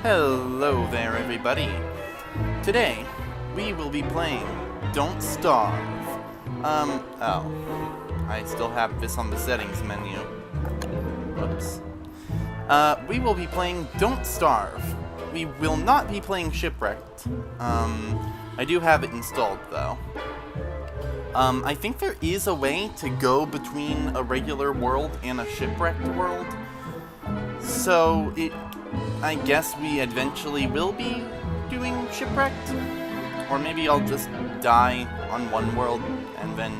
Hello there, everybody. Today, we will be playing Don't Starve. I still have this on the settings menu. Whoops. We will be playing Don't Starve. We will not be playing Shipwrecked. I do have it installed, though. I think there is a way to go between a regular world and a Shipwrecked world. So, I guess we eventually will be doing Shipwrecked. Or maybe I'll just die on one world, and then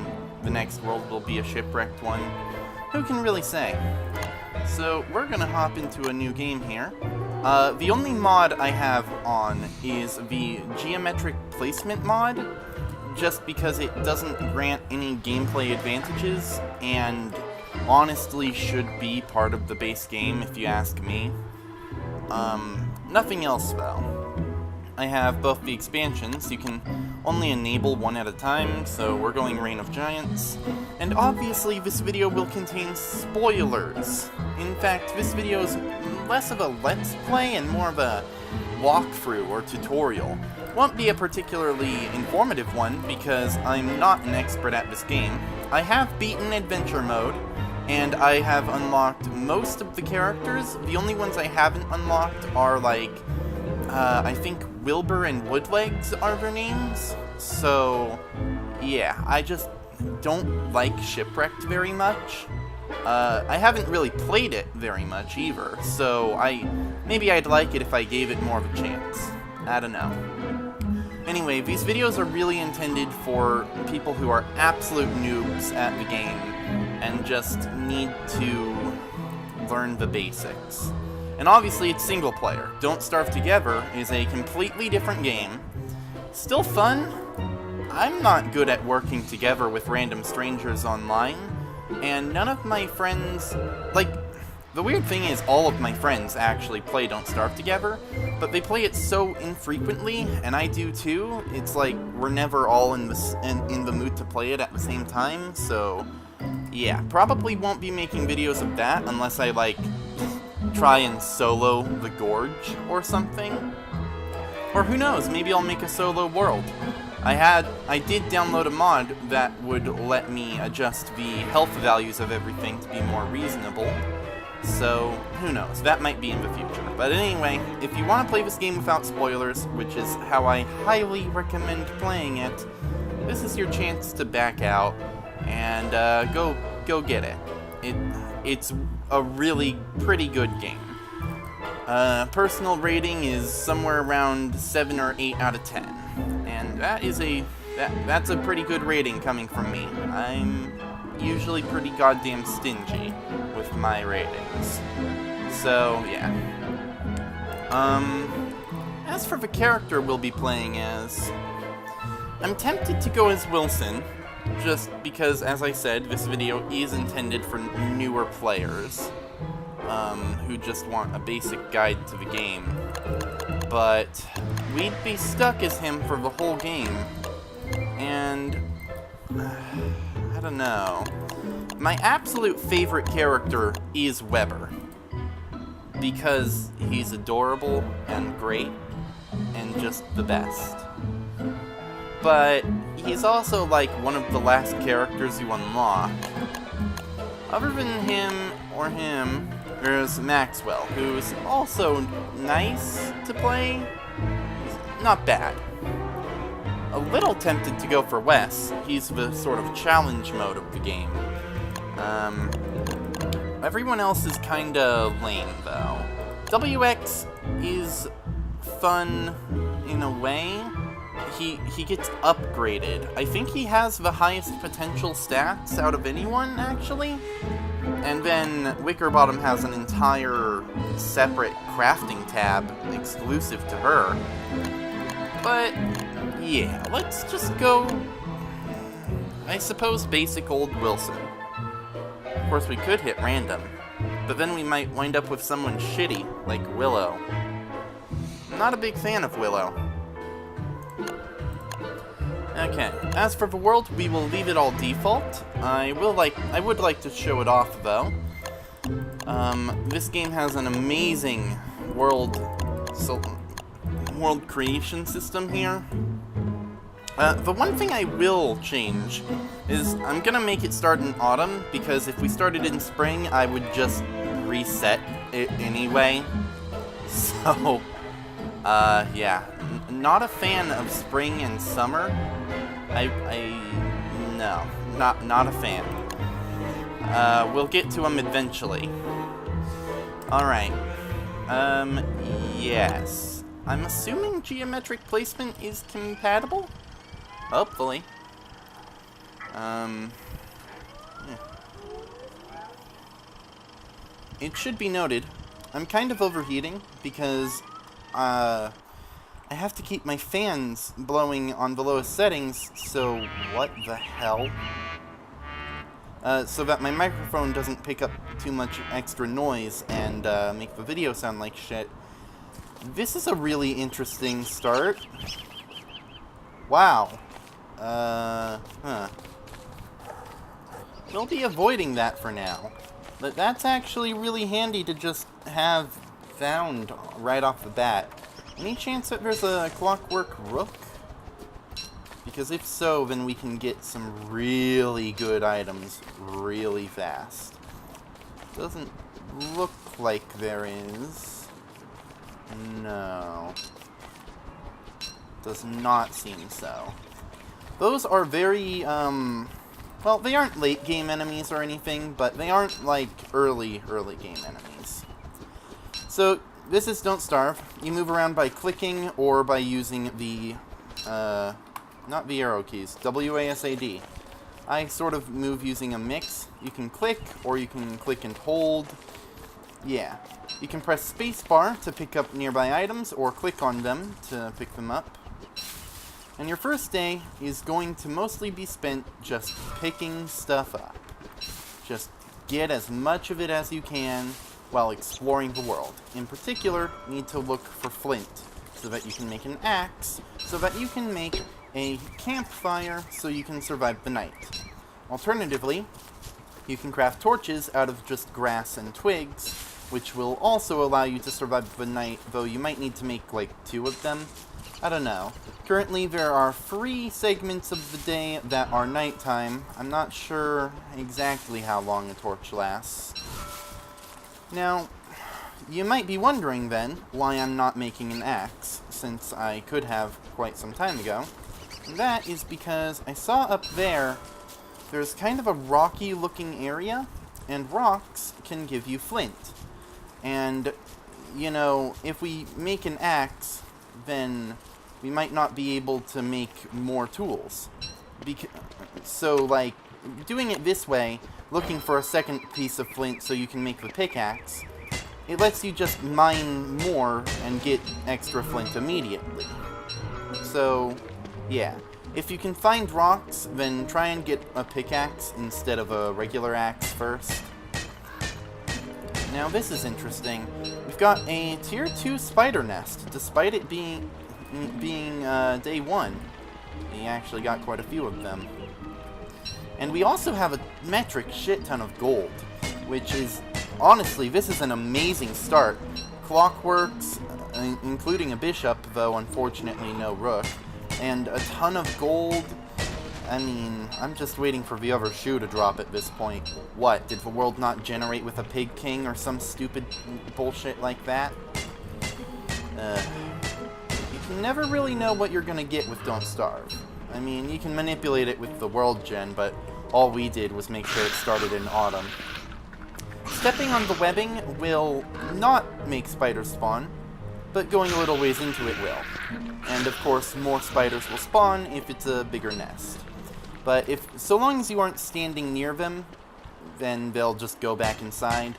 the next world will be a Shipwrecked one. Who can really say? So, we're gonna hop into a new game here. The only mod I have on is the geometric placement mod, just because it doesn't grant any gameplay advantages, and honestly should be part of the base game if you ask me. Nothing else though. I have both the expansions. You can only enable one at a time, so we're going Reign of Giants. And obviously this video will contain spoilers. In fact, this video is less of a let's play and more of a walkthrough or tutorial. Won't be a particularly informative one because I'm not an expert at this game. I have beaten Adventure Mode, and I have unlocked most of the characters. The only ones I haven't unlocked are like, I think Wilbur and Woodlegs are their names. So, yeah, I just don't like Shipwrecked very much. I haven't really played it very much either, so maybe I'd like it if I gave it more of a chance. I don't know. Anyway, these videos are really intended for people who are absolute noobs at the game and just need to learn the basics. And obviously it's single player. Don't Starve Together is a completely different game. Still fun. I'm not good at working together with random strangers online, and none of my friends, the weird thing is all of my friends actually play Don't Starve Together, but they play it so infrequently, and I do too. It's like we're never all in the mood to play it at the same time, so yeah, probably won't be making videos of that unless I try and solo the Gorge or something. Or who knows, maybe I'll make a solo world. I did download a mod that would let me adjust the health values of everything to be more reasonable. So, who knows, that might be in the future. But anyway, if you want to play this game without spoilers, which is how I highly recommend playing it, this is your chance to back out and go get it. It's a really pretty good game. Personal rating is somewhere around 7 or 8 out of 10. And that's a pretty good rating coming from me. I'm usually pretty goddamn stingy with my ratings. So, yeah. As for the character we'll be playing as, I'm tempted to go as Wilson, just because, as I said, this video is intended for newer players, who just want a basic guide to the game. But we'd be stuck as him for the whole game, and I don't know. My absolute favorite character is Weber, because he's adorable and great and just the best. But he's also one of the last characters you unlock. Other than him, there's Maxwell, who's also nice to play. Not bad. A little tempted to go for Wes. He's the sort of challenge mode of the game. Everyone else is kinda lame, though. WX is fun in a way. He gets upgraded. I think he has the highest potential stats out of anyone, actually. And then Wickerbottom has an entire separate crafting tab exclusive to her. But yeah, let's just go, I suppose, basic old Wilson. Of course, we could hit random, but then we might wind up with someone shitty, like Willow. I'm not a big fan of Willow. Okay, as for the world, we will leave it all default. I would like to show it off, though. This game has an amazing world So, world creation system here. The one thing I will change is I'm gonna make it start in autumn, because if we started in spring, I would just reset it anyway. So, yeah. Not a fan of spring and summer. No, not a fan. We'll get to them eventually. Alright. Yes. I'm assuming geometric placement is compatible? Hopefully. Yeah. It should be noted, I'm kind of overheating because, I have to keep my fans blowing on the lowest settings, so what the hell? So that my microphone doesn't pick up too much extra noise and make the video sound like shit. This is a really interesting start. Wow. We'll be avoiding that for now. But that's actually really handy to just have found right off the bat. Any chance that there's a Clockwork Rook? Because if so, then we can get some really good items really fast. Doesn't look like there is. No. Does not seem so. Those are very, well, they aren't late game enemies or anything, but they aren't like early game enemies. So, this is Don't Starve. You move around by clicking or by using the, not the arrow keys, WASD. I sort of move using a mix. You can click, or you can click and hold. Yeah. You can press spacebar to pick up nearby items, or click on them to pick them up. And your first day is going to mostly be spent just picking stuff up. Just get as much of it as you can while exploring the world. In particular, you need to look for flint, so that you can make an axe, so that you can make a campfire so you can survive the night. Alternatively, you can craft torches out of just grass and twigs, which will also allow you to survive the night, though you might need to make like 2 of them. I don't know. Currently there are 3 segments of the day that are nighttime. I'm not sure exactly how long a torch lasts. Now, you might be wondering then why I'm not making an axe, since I could have quite some time ago. And that is because I saw up there's kind of a rocky looking area, and rocks can give you flint. And, you know, if we make an axe, then we might not be able to make more tools. So, like, doing it this way, looking for a second piece of flint so you can make the pickaxe, it lets you just mine more and get extra flint immediately. So, yeah. If you can find rocks, then try and get a pickaxe instead of a regular axe first. Now this is interesting. We've got a tier 2 spider nest, despite it being day 1. We actually got quite a few of them. And we also have a metric shit ton of gold, which is, honestly, this is an amazing start. Clockworks, including a bishop, though unfortunately no rook, and a ton of gold. I mean, I'm just waiting for the other shoe to drop at this point. What, did the world not generate with a pig king or some stupid bullshit like that? You can never really know what you're gonna get with Don't Starve. I mean, you can manipulate it with the world gen, but all we did was make sure it started in autumn. Stepping on the webbing will not make spiders spawn, but going a little ways into it will. And of course, more spiders will spawn if it's a bigger nest. But so long as you aren't standing near them, then they'll just go back inside.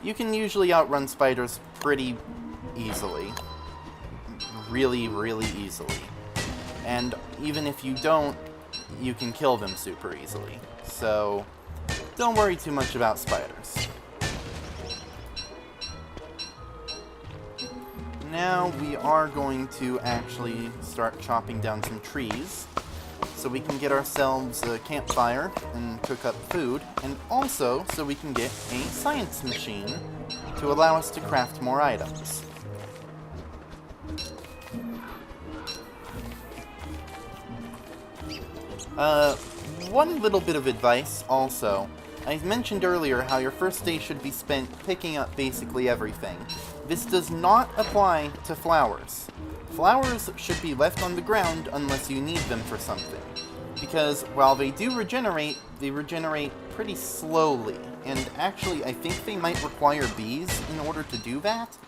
You can usually outrun spiders pretty easily. Really, really easily. And even if you don't, you can kill them super easily. So, don't worry too much about spiders. Now we are going to actually start chopping down some trees so we can get ourselves a campfire and cook up food, and also so we can get a science machine to allow us to craft more items. One little bit of advice, also. I mentioned earlier how your first day should be spent picking up basically everything. This does not apply to flowers. Flowers should be left on the ground unless you need them for something. Because while they do regenerate, they regenerate pretty slowly. And actually, I think they might require bees in order to do that.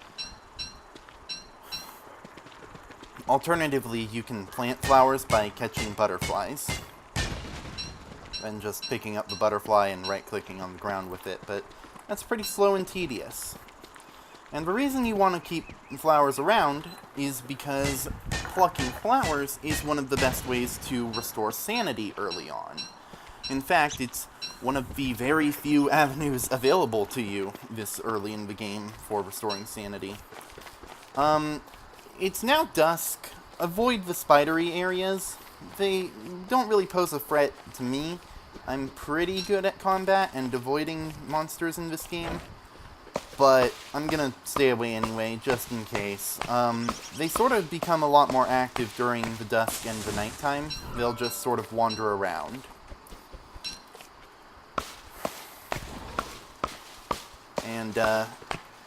Alternatively, you can plant flowers by catching butterflies. And just picking up the butterfly and right-clicking on the ground with it, but that's pretty slow and tedious. And the reason you want to keep flowers around is because plucking flowers is one of the best ways to restore sanity early on. In fact, it's one of the very few avenues available to you this early in the game for restoring sanity. It's now dusk. Avoid the spidery areas. They don't really pose a threat to me. I'm pretty good at combat and avoiding monsters in this game, but I'm gonna stay away anyway, just in case. They sort of become a lot more active during the dusk and the nighttime. They'll just sort of wander around. And,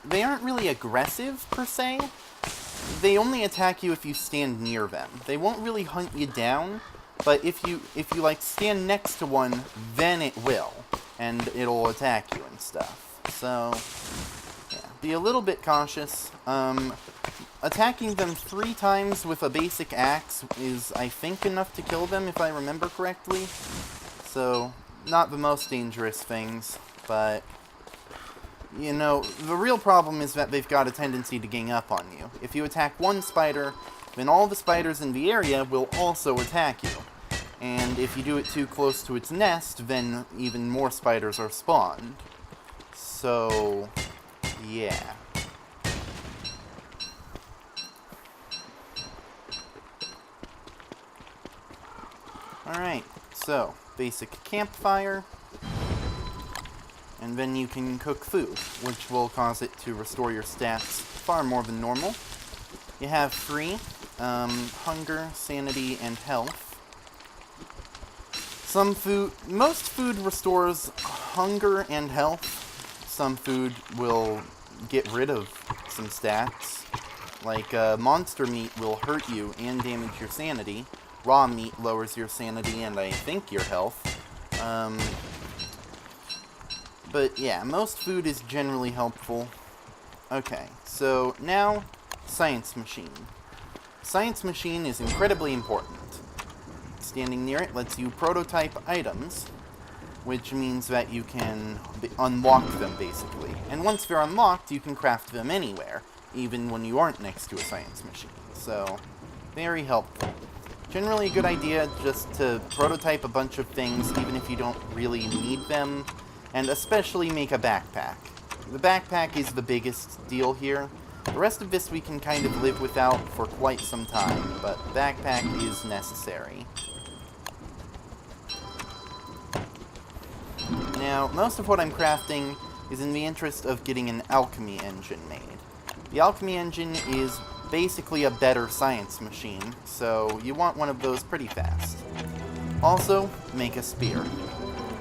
they aren't really aggressive, per se. They only attack you if you stand near them. They won't really hunt you down, but if you like stand next to one, then it will, and it'll attack you and stuff. So, yeah, be a little bit cautious. Attacking them 3 times with a basic axe is, I think, enough to kill them, if I remember correctly. So, not the most dangerous things, but you know, the real problem is that they've got a tendency to gang up on you. If you attack one spider, then all the spiders in the area will also attack you. And if you do it too close to its nest, then even more spiders are spawned. So, yeah. Alright, so, basic campfire. And then you can cook food, which will cause it to restore your stats far more than normal. You have 3, hunger, sanity, and health. Most food restores hunger and health. Some food will get rid of some stats. Like, monster meat will hurt you and damage your sanity. Raw meat lowers your sanity and I think your health. But yeah, most food is generally helpful. Okay, so now, science machine. Science machine is incredibly important. Standing near it lets you prototype items, which means that you can unlock them, basically. And once they're unlocked, you can craft them anywhere, even when you aren't next to a science machine. So, very helpful. Generally a good idea just to prototype a bunch of things, even if you don't really need them. And especially make a backpack. The backpack is the biggest deal here. The rest of this we can kind of live without for quite some time, but the backpack is necessary. Now, most of what I'm crafting is in the interest of getting an alchemy engine made. The alchemy engine is basically a better science machine, so you want one of those pretty fast. Also, make a spear.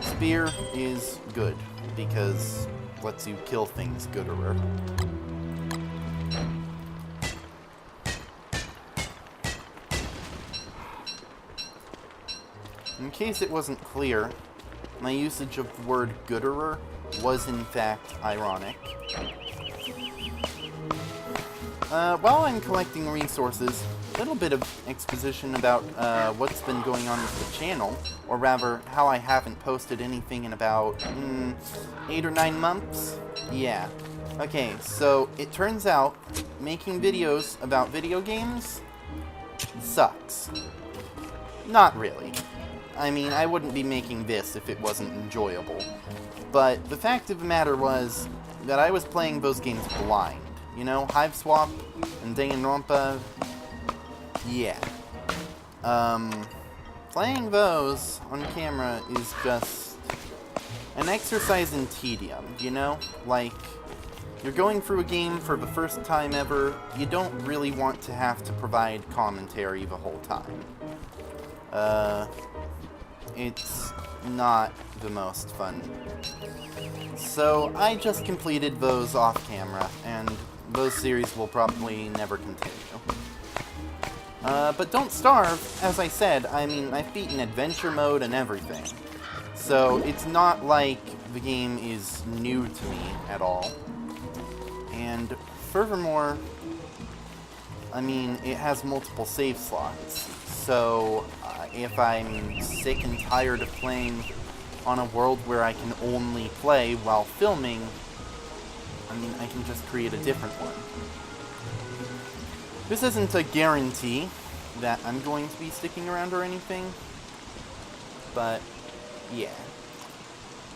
Spear is good, because it lets you kill things gooder. In case it wasn't clear, my usage of the word gooderer was in fact ironic. While I'm collecting resources, a little bit of exposition about what's been going on with the channel, or rather, how I haven't posted anything in about 8 or 9 months? Yeah. Okay, so it turns out making videos about video games sucks. Not really. I mean, I wouldn't be making this if it wasn't enjoyable. But the fact of the matter was that I was playing those games blind. You know, Hive Swap and Danganronpa. Yeah. Playing those on camera is just an exercise in tedium, you know? Like, you're going through a game for the first time ever, you don't really want to have to provide commentary the whole time. it's not the most fun. So I just completed those off camera, and those series will probably never continue. But don't starve, as I said, I mean, I've beaten adventure mode and everything. So it's not like the game is new to me at all. And furthermore, I mean, it has multiple save slots. So if I'm sick and tired of playing on a world where I can only play while filming, I mean, I can just create a different one. This isn't a guarantee that I'm going to be sticking around or anything, but yeah.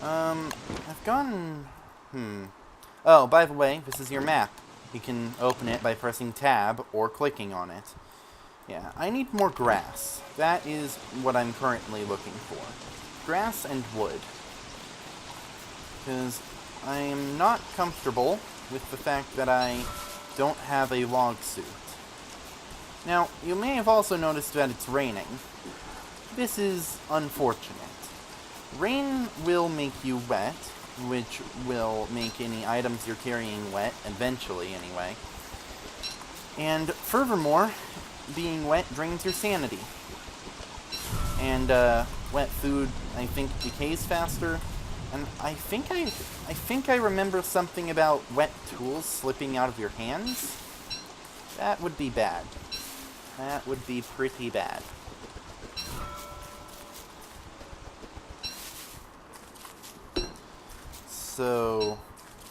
I've gone... Oh, by the way, this is your map. You can open it by pressing tab or clicking on it. Yeah, I need more grass. That is what I'm currently looking for. Grass and wood. Because I am not comfortable with the fact that I don't have a log suit. Now, you may have also noticed that it's raining. This is unfortunate. Rain will make you wet, which will make any items you're carrying wet, eventually anyway. And furthermore, being wet drains your sanity. And wet food, I think, decays faster. And I think I remember something about wet tools slipping out of your hands. That would be bad. That would be pretty bad. So,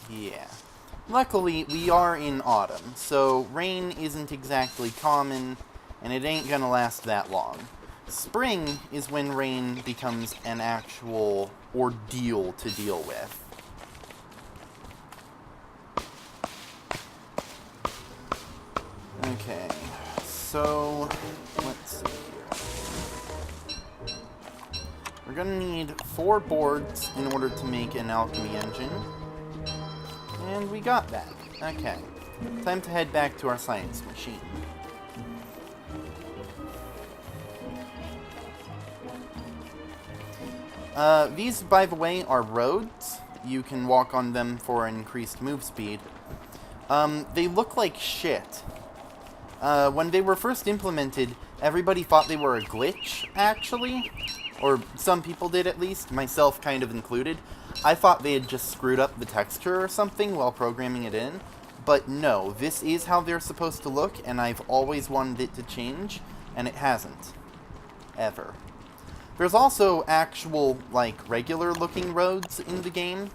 yeah. Luckily, we are in autumn, so rain isn't exactly common, and it ain't gonna last that long. Spring is when rain becomes an actual ordeal to deal with. Okay, so let's see here. We're gonna need 4 boards in order to make an alchemy engine. And we got that. Okay. Time to head back to our science machine. These, by the way, are roads. You can walk on them for increased move speed. They look like shit. When they were first implemented, everybody thought they were a glitch, actually. Or some people did, at least, myself kind of included. I thought they had just screwed up the texture or something while programming it in. But no, this is how they're supposed to look, and I've always wanted it to change, and it hasn't. Ever. There's also actual, like, regular-looking roads in the game,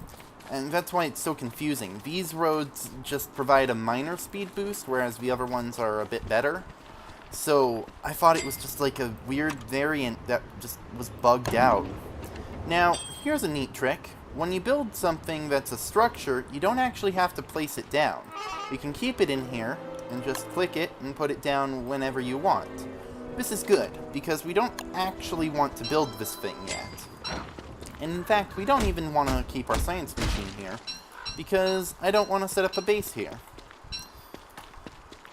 and that's why it's so confusing. These roads just provide a minor speed boost, whereas the other ones are a bit better. So, I thought it was just like a weird variant that just was bugged out. Now, here's a neat trick. When you build something that's a structure, you don't actually have to place it down. You can keep it in here, and just click it and put it down whenever you want. This is good, because we don't actually want to build this thing yet. And in fact, we don't even want to keep our science machine here, because I don't want to set up a base here.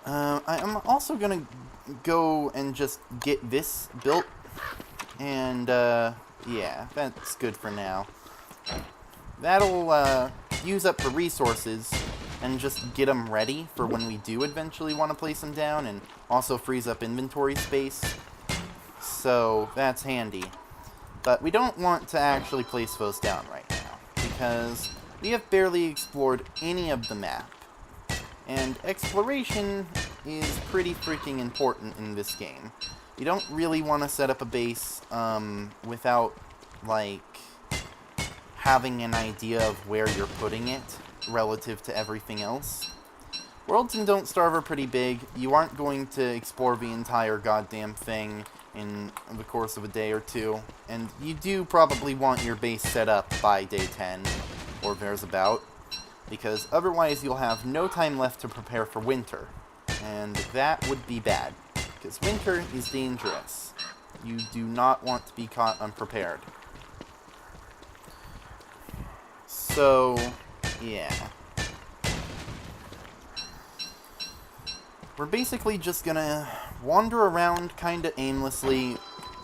I'm also going to go and just get this built, and yeah, that's good for now. That'll use up the resources and just get them ready for when we do eventually want to place them down, and also frees up inventory space. So that's handy. But we don't want to actually place those down right now, because we have barely explored any of the map. And exploration is pretty freaking important in this game. You don't really want to set up a base without, like, having an idea of where you're putting it relative to everything else. Worlds in Don't Starve are pretty big. You aren't going to explore the entire goddamn thing in the course of a day or two, and you do probably want your base set up by day 10, or there's about, because otherwise you'll have no time left to prepare for winter, and that would be bad, because winter is dangerous. You do not want to be caught unprepared. So, yeah. We're basically just gonna wander around kinda aimlessly,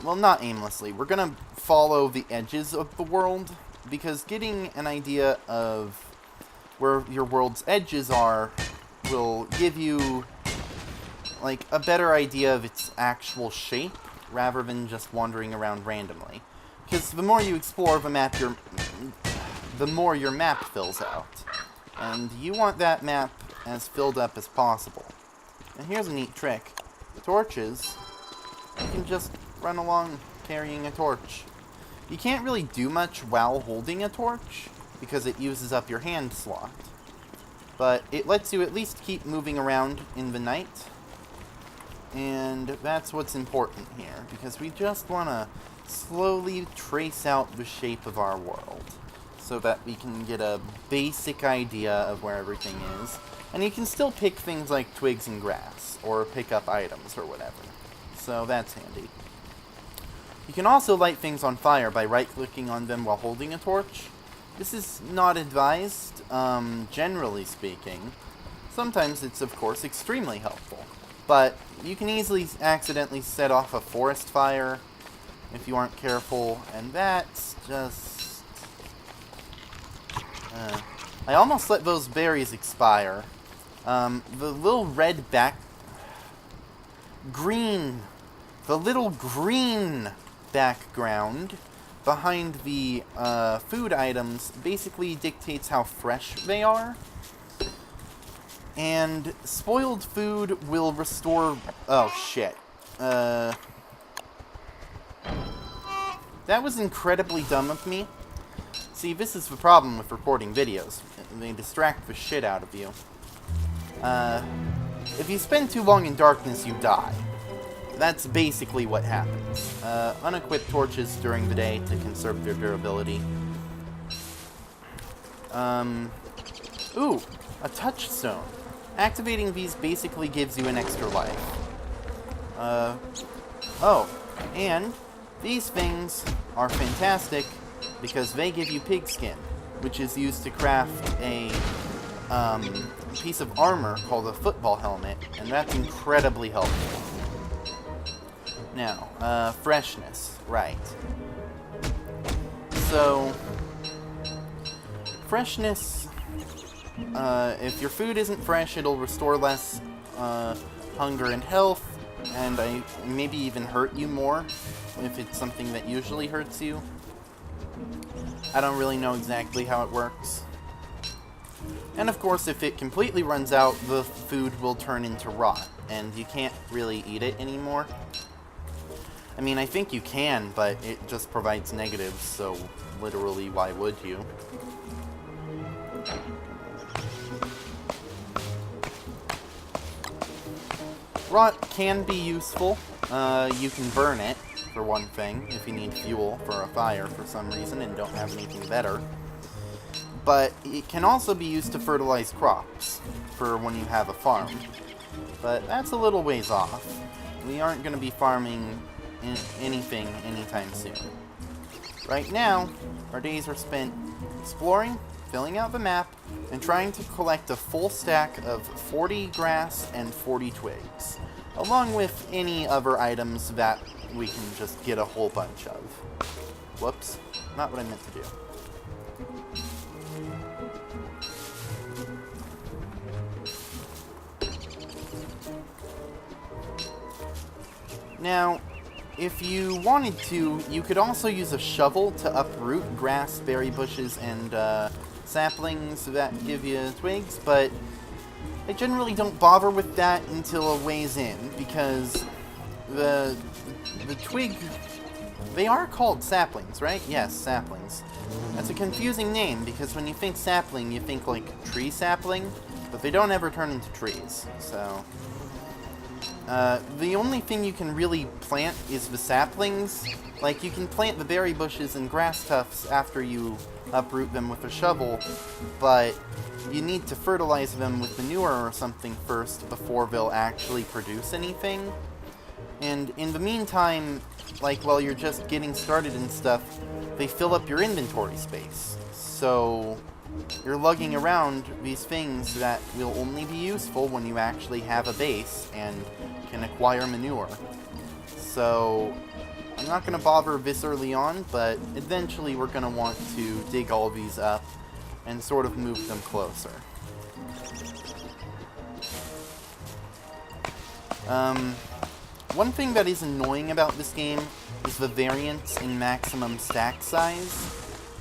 well, not aimlessly. We're gonna follow the edges of the world, because getting an idea of where your world's edges are will give you, like, a better idea of its actual shape, rather than just wandering around randomly. Because the more you explore the map, the more your map fills out. And you want that map as filled up as possible. And here's a neat trick. Torches, you can just run along carrying a torch. You can't really do much while holding a torch, because it uses up your hand slot. But it lets you at least keep moving around in the night. And that's what's important here, because we just want to slowly trace out the shape of our world, so that we can get a basic idea of where everything is. And you can still pick things like twigs and grass, or pick up items or whatever. So that's handy. You can also light things on fire by right-clicking on them while holding a torch. This is not advised, generally speaking. Sometimes it's, of course, extremely helpful. But you can easily accidentally set off a forest fire if you aren't careful, and that's just... I almost let those berries expire. The little red the little green background behind the food items basically dictates how fresh they are. And spoiled food will restore... Oh, shit. That was incredibly dumb of me. See, this is the problem with recording videos. They distract the shit out of you. If you spend too long in darkness, you die. That's basically what happens. Unequip torches during the day to conserve their durability. Ooh, a touchstone. Activating these basically gives you an extra life. Oh, and these things are fantastic because they give you pigskin, which is used to craft a piece of armor called a football helmet, and that's incredibly helpful. Now, freshness, right. So, freshness, if your food isn't fresh, it'll restore less hunger and health, and maybe even hurt you more if it's something that usually hurts you. I don't really know exactly how it works. And of course, if it completely runs out, the food will turn into rot, and you can't really eat it anymore. I mean, I think you can, but it just provides negatives, so literally, why would you? Rot can be useful. You can burn it, for one thing, if you need fuel for a fire for some reason and don't have anything better. But it can also be used to fertilize crops, for when you have a farm. But that's a little ways off. We aren't going to be farming anything anytime soon. Right now, our days are spent exploring, filling out the map, and trying to collect a full stack of 40 grass and 40 twigs, along with any other items that we can just get a whole bunch of. Whoops, not what I meant to do. Now, if you wanted to, you could also use a shovel to uproot grass, berry bushes, and saplings that give you twigs, but I generally don't bother with that until a ways in, because the twig... They are called saplings, right? Yes, saplings. That's a confusing name, because when you think sapling, you think, like, tree sapling, but they don't ever turn into trees, so... the only thing you can really plant is the saplings. Like, you can plant the berry bushes and grass tufts after you uproot them with a shovel, but you need to fertilize them with manure or something first before they'll actually produce anything. And in the meantime, like, while you're just getting started and stuff, they fill up your inventory space. So you're lugging around these things that will only be useful when you actually have a base and can acquire manure. So I'm not going to bother this early on, but eventually we're going to want to dig all these up and sort of move them closer. One thing that is annoying about this game is the variance in maximum stack size.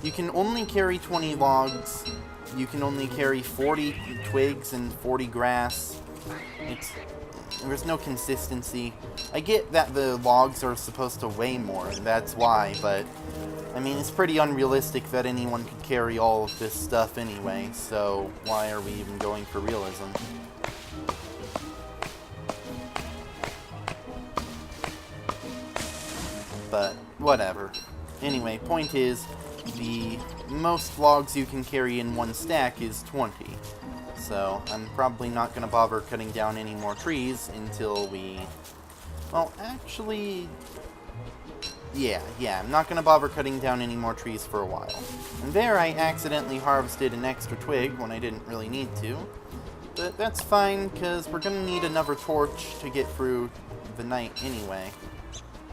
You can only carry 20 logs, you can only carry 40 twigs and 40 grass. There's no consistency. I get that the logs are supposed to weigh more, and that's why, but I mean, it's pretty unrealistic that anyone could carry all of this stuff anyway, so why are we even going for realism? But whatever. Anyway, point is, the most logs you can carry in one stack is 20. So I'm probably not going to bother cutting down any more trees until we... Well, actually... Yeah, I'm not going to bother cutting down any more trees for a while. And there I accidentally harvested an extra twig when I didn't really need to. But that's fine, because we're going to need another torch to get through the night anyway.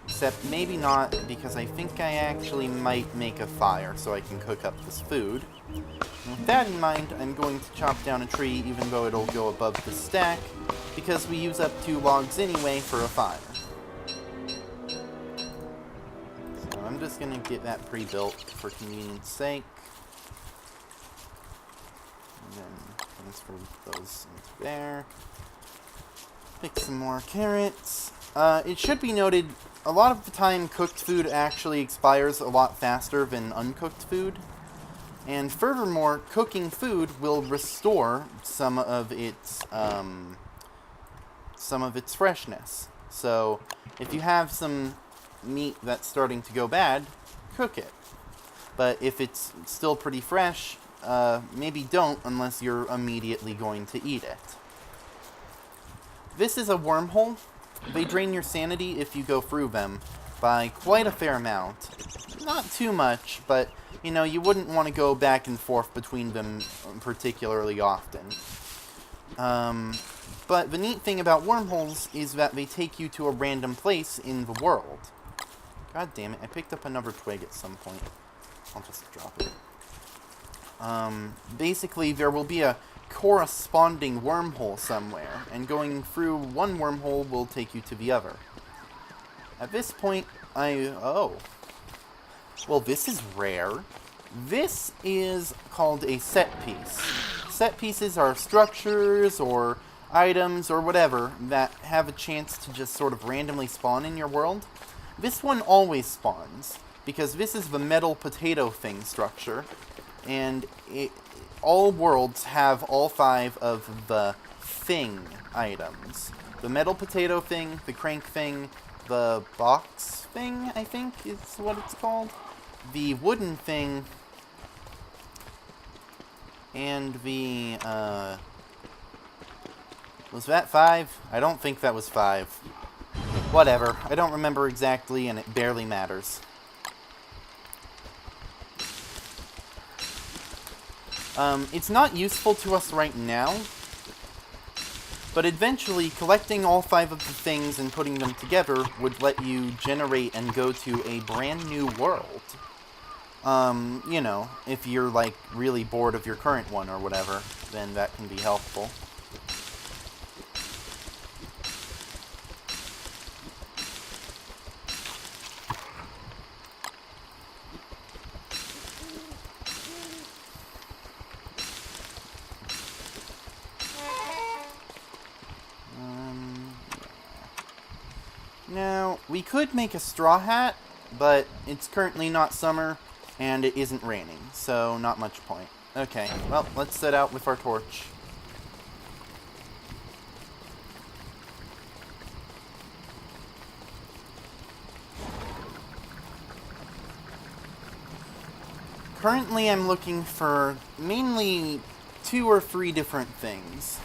Except maybe not, because I think I actually might make a fire so I can cook up this food. And with that in mind, I'm going to chop down a tree even though it'll go above the stack, because we use up 2 logs anyway for a fire. So I'm just going to get that pre-built for convenience sake. And then transfer those into there. Pick some more carrots. It should be noted, a lot of the time cooked food actually expires a lot faster than uncooked food. And furthermore, cooking food will restore some of its freshness. So, if you have some meat that's starting to go bad, cook it. But if it's still pretty fresh, maybe don't unless you're immediately going to eat it. This is a wormhole. They drain your sanity if you go through them by quite a fair amount. Not too much, but, you know, you wouldn't want to go back and forth between them particularly often. But the neat thing about wormholes is that they take you to a random place in the world. God damn it, I picked up another twig at some point. I'll just drop it. Basically, there will be a corresponding wormhole somewhere, and going through one wormhole will take you to the other. At this point, oh. Well, this is rare. This is called a set piece. Set pieces are structures or items or whatever that have a chance to just sort of randomly spawn in your world. This one always spawns, because this is the metal potato thing structure, and all worlds have all 5 of the thing items. The metal potato thing, the crank thing, the box thing, I think is what it's called, the wooden thing, and the, was that 5? I don't think that was 5. Whatever, I don't remember exactly, and it barely matters. It's not useful to us right now, but eventually collecting all 5 of the things and putting them together would let you generate and go to a brand new world. You know, if you're, like, really bored of your current one or whatever, then that can be helpful. Now, we could make a straw hat, but it's currently not summer, and it isn't raining, so not much point. Okay, well, let's set out with our torch. Currently, I'm looking for mainly 2 or 3 different things.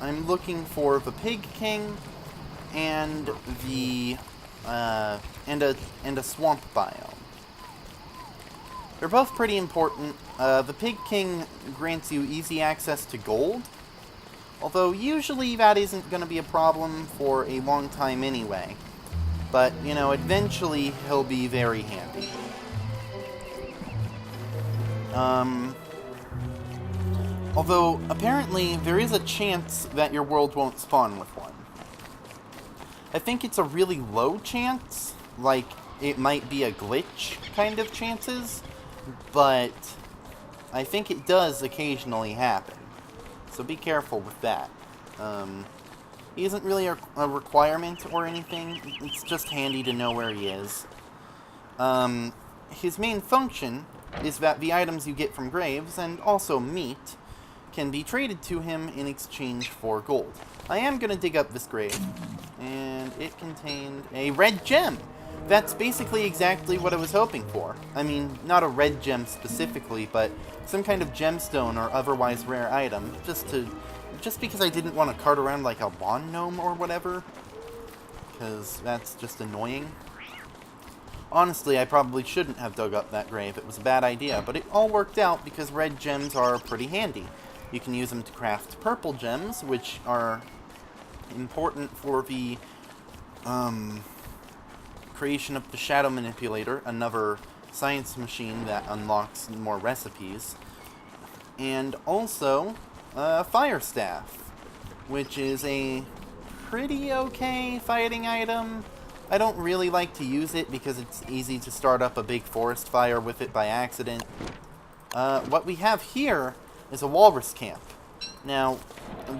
I'm looking for the Pig King, and the and a swamp biome. They're both pretty important. The Pig King grants you easy access to gold, although usually that isn't going to be a problem for a long time anyway. But, you know, eventually he'll be very handy. Although, apparently, there is a chance that your world won't spawn with one. I think it's a really low chance, like, it might be a glitch kind of chances, but I think it does occasionally happen. So be careful with that. He isn't really a requirement or anything, it's just handy to know where he is. His main function is that the items you get from graves, and also meat, can be traded to him in exchange for gold. I am going to dig up this grave, and it contained a red gem. That's basically exactly what I was hoping for. I mean, not a red gem specifically, but some kind of gemstone or otherwise rare item, just because I didn't want to cart around like a lawn gnome or whatever, because that's just annoying. Honestly, I probably shouldn't have dug up that grave. It was a bad idea, but it all worked out because red gems are pretty handy. You can use them to craft purple gems, which are important for the creation of the Shadow Manipulator, another science machine that unlocks more recipes. And also, Fire Staff, which is a pretty okay fighting item. I don't really like to use it because it's easy to start up a big forest fire with it by accident. What we have here is a walrus camp. Now,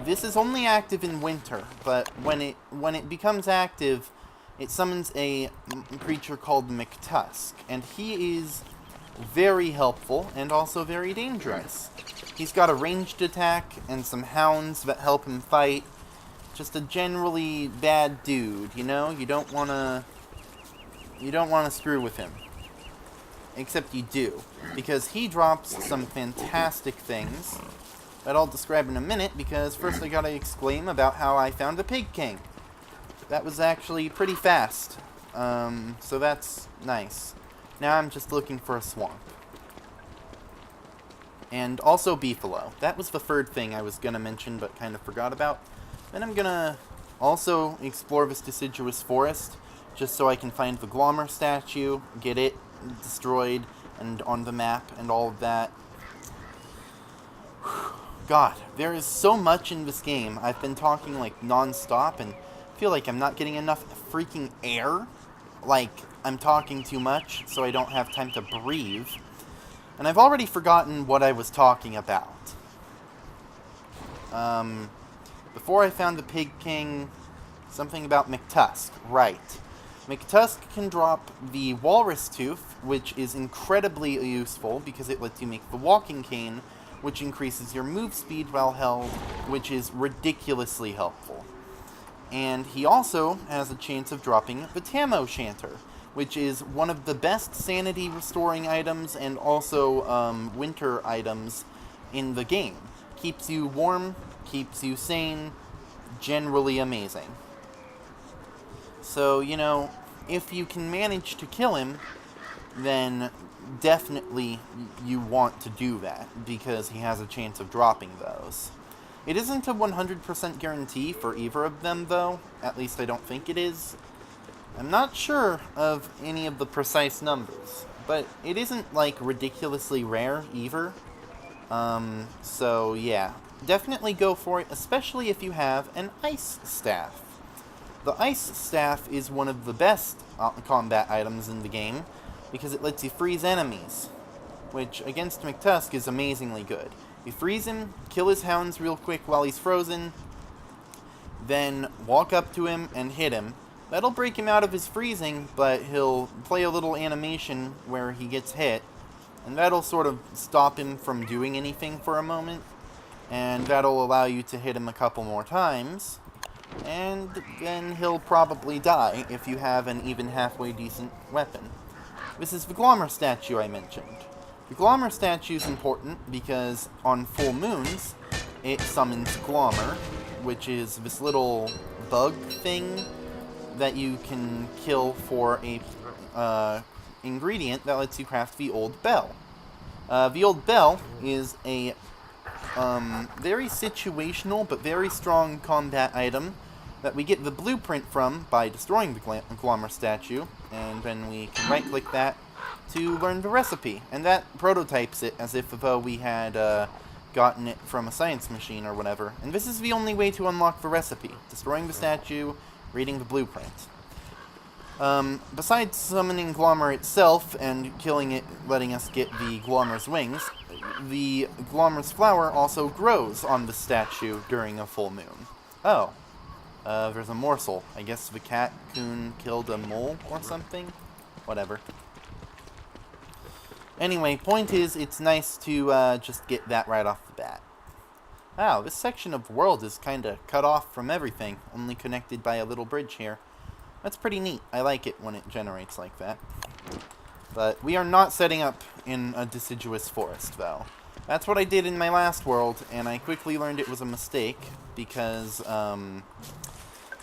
this is only active in winter, but when it becomes active, it summons a creature called McTusk, and he is very helpful and also very dangerous. He's got a ranged attack and some hounds that help him fight. Just a generally bad dude, you know? You don't wanna screw with him. Except you do, because he drops some fantastic things that I'll describe in a minute, because first I gotta exclaim about how I found a pig king. That was actually pretty fast, so that's nice. Now I'm just looking for a swamp. And also beefalo. That was the third thing I was gonna mention, but kind of forgot about. Then I'm gonna also explore this deciduous forest, just so I can find the Glommer statue, get it destroyed, and on the map, and all of that. God, there is so much in this game. I've been talking like non-stop, and feel like I'm not getting enough freaking air. Like, I'm talking too much, so I don't have time to breathe. And I've already forgotten what I was talking about. Before I found the Pig King, something about McTusk. Right. McTusk can drop the Walrus Tooth, which is incredibly useful because it lets you make the Walking Cane, which increases your move speed while held, which is ridiculously helpful. And he also has a chance of dropping the Tam O'Shanter, which is one of the best sanity restoring items and also winter items in the game. Keeps you warm, keeps you sane, generally amazing. So, you know, if you can manage to kill him, then definitely you want to do that, because he has a chance of dropping those. It isn't a 100% guarantee for either of them, though. At least I don't think it is. I'm not sure of any of the precise numbers, but it isn't, like, ridiculously rare either. So yeah, definitely go for it, especially if you have an Ice Staff. The Ice Staff is one of the best combat items in the game, because it lets you freeze enemies, which against McTusk is amazingly good. You freeze him, kill his hounds real quick while he's frozen, then walk up to him and hit him. That'll break him out of his freezing, but he'll play a little animation where he gets hit, and that'll sort of stop him from doing anything for a moment, and that'll allow you to hit him a couple more times, and then he'll probably die if you have an even halfway decent weapon. This is the Glommer statue I mentioned. The Glommer statue is important because on full moons, it summons Glommer, which is this little bug thing that you can kill for a ingredient that lets you craft the Old Bell. The Old Bell is a very situational but very strong combat item that we get the blueprint from by destroying the Glommer statue, and then we can right-click that to learn the recipe. And that prototypes it as if though we had gotten it from a science machine or whatever. And this is the only way to unlock the recipe: destroying the statue, reading the blueprint. Besides summoning Glommer itself and killing it, letting us get the Glommer's wings, the Glommer's flower also grows on the statue during a full moon. Oh. There's a morsel. I guess the cat-coon killed a mole or something? Whatever. Anyway, point is, it's nice to just get that right off the bat. Wow, this section of the world is kinda cut off from everything, only connected by a little bridge here. That's pretty neat. I like it when it generates like that. But we are not setting up in a deciduous forest, though. That's what I did in my last world, and I quickly learned it was a mistake, because,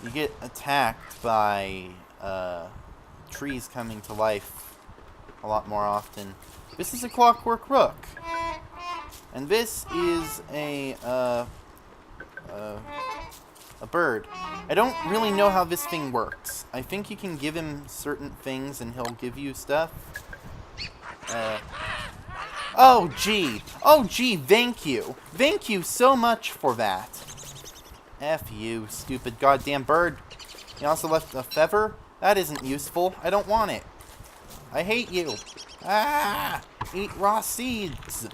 you get attacked by, trees coming to life a lot more often. This is a Clockwork Rook. And this is a bird. I don't really know how this thing works. I think you can give him certain things and he'll give you stuff. Oh, gee. Oh, gee, thank you. Thank you so much for that. F you, stupid goddamn bird. You also left a feather? That isn't useful. I don't want it. I hate you. Ah! Eat raw seeds.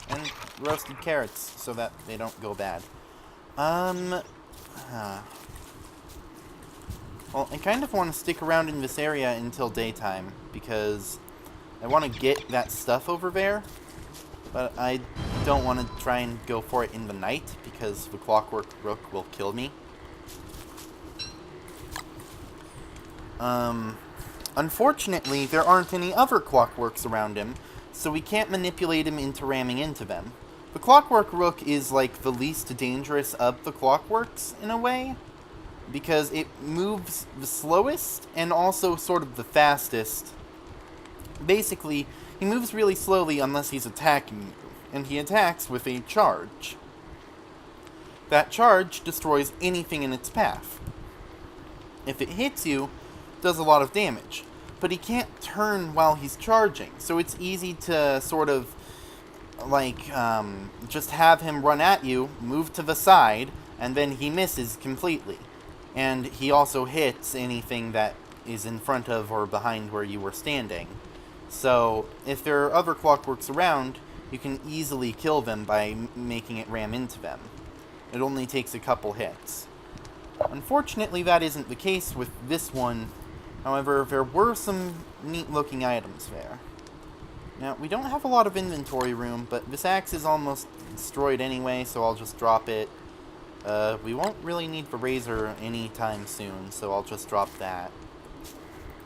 And roasted carrots so that they don't go bad. Well, I kind of want to stick around in this area until daytime, because I want to get that stuff over there, but I don't want to try and go for it in the night, because the Clockwork Rook will kill me. Unfortunately, there aren't any other Clockworks around him, so we can't manipulate him into ramming into them. The Clockwork Rook is like the least dangerous of the Clockworks, in a way, because it moves the slowest and also sort of the fastest. Basically, he moves really slowly unless he's attacking you, and he attacks with a charge. That charge destroys anything in its path. If it hits you, it does a lot of damage, but he can't turn while he's charging, so it's easy to sort of like, just have him run at you, move to the side, and then he misses completely. And he also hits anything that is in front of or behind where you were standing. So, if there are other Clockworks around, you can easily kill them by making it ram into them. It only takes a couple hits. Unfortunately, that isn't the case with this one. However, there were some neat-looking items there. Now, we don't have a lot of inventory room, but this axe is almost destroyed anyway, so I'll just drop it. We won't really need the razor anytime soon, so I'll just drop that.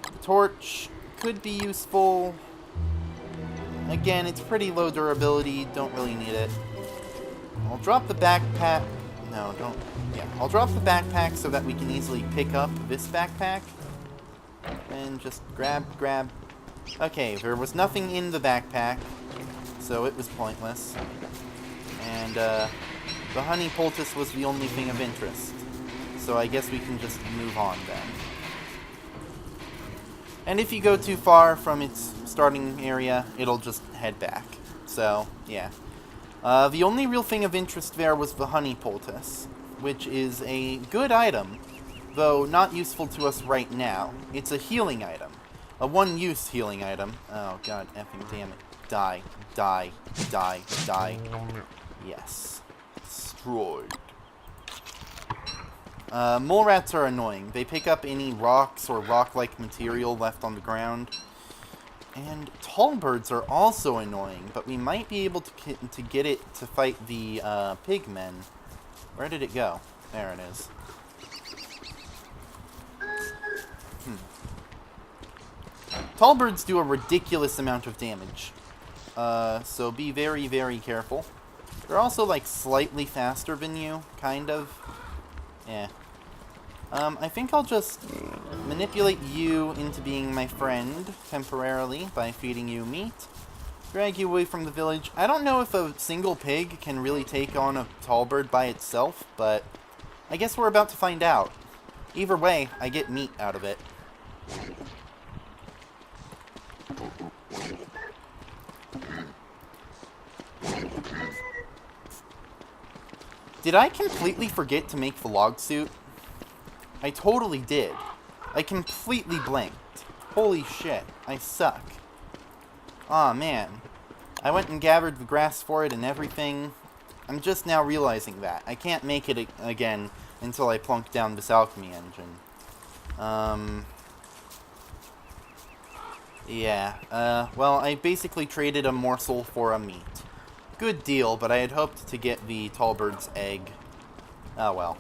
The torch could be useful. Again, it's pretty low durability, don't really need it. I'll drop the backpack. No, don't. Yeah, I'll drop the backpack so that we can easily pick up this backpack. And just grab. Okay, there was nothing in the backpack, so it was pointless. And, the honey poultice was the only thing of interest. So I guess we can just move on then. And if you go too far from its starting area, it'll just head back. So, yeah. The only real thing of interest there was the honey poultice, which is a good item, though not useful to us right now. It's a healing item. A one-use healing item. Oh, god effing damn it. Die. Yes. Destroyed. Mole rats are annoying. They pick up any rocks or rock-like material left on the ground. And tall birds are also annoying, but we might be able to get it to fight the pigmen. Where did it go? There it is. Tall birds do a ridiculous amount of damage, so be very, very careful. They're also, like, slightly faster than you, kind of. Yeah. I think I'll just manipulate you into being my friend temporarily by feeding you meat. drag you away from the village. I don't know if a single pig can really take on a tall bird by itself, but I guess we're about to find out. Either way, I get meat out of it. Did I completely forget to make the log suit? I totally did. I completely blanked. Holy shit, I suck. Aw, man. I went and gathered the grass for it and everything. I'm just now realizing that. I can't make it again until I plunk down this alchemy engine. Well, I basically traded a morsel for a meat. Good deal, but I had hoped to get the tall bird's egg. Oh well.